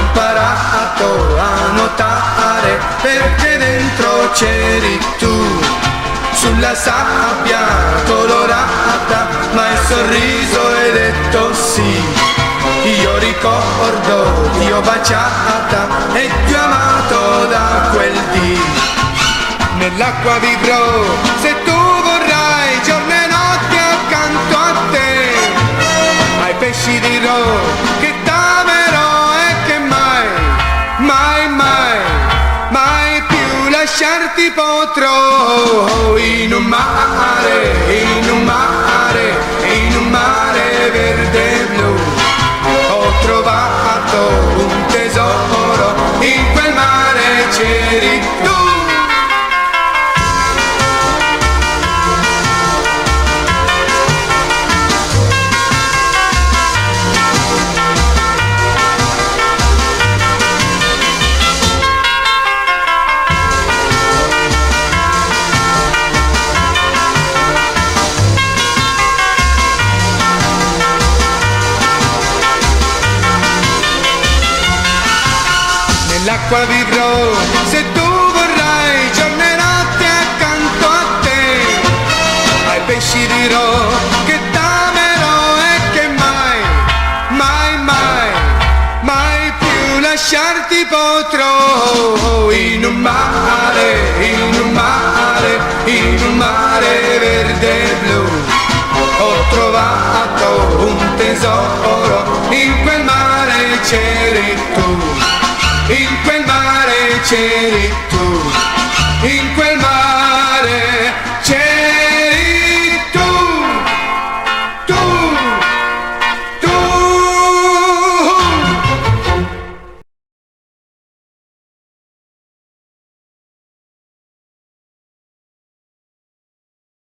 imparato a nuotare perché dentro c'eri tu, sulla sabbia colorata, ma il sorriso hai detto sì. Io ricordo ti ho baciata e ti ho amato da quel dì. Nell'acqua vivrò se tu vorrai, giorno e notte accanto a te. Ai pesci dirò che t'amerò e che mai, mai, mai, mai più lasciarti potrò. In un mare, in un mare, in un mare verde e blu ho trovato un tesoro, in quel mare c'eri tu. Nell'acqua vivrò se tu vorrai, giorno e notte accanto a te. Ai pesci dirò che t'amerò e che mai, mai, mai, mai più lasciarti potrò. In un mare, in un mare, in un mare verde e blu ho trovato un tesoro, in quel mare c'eri tu. In quel mare c'eri tu.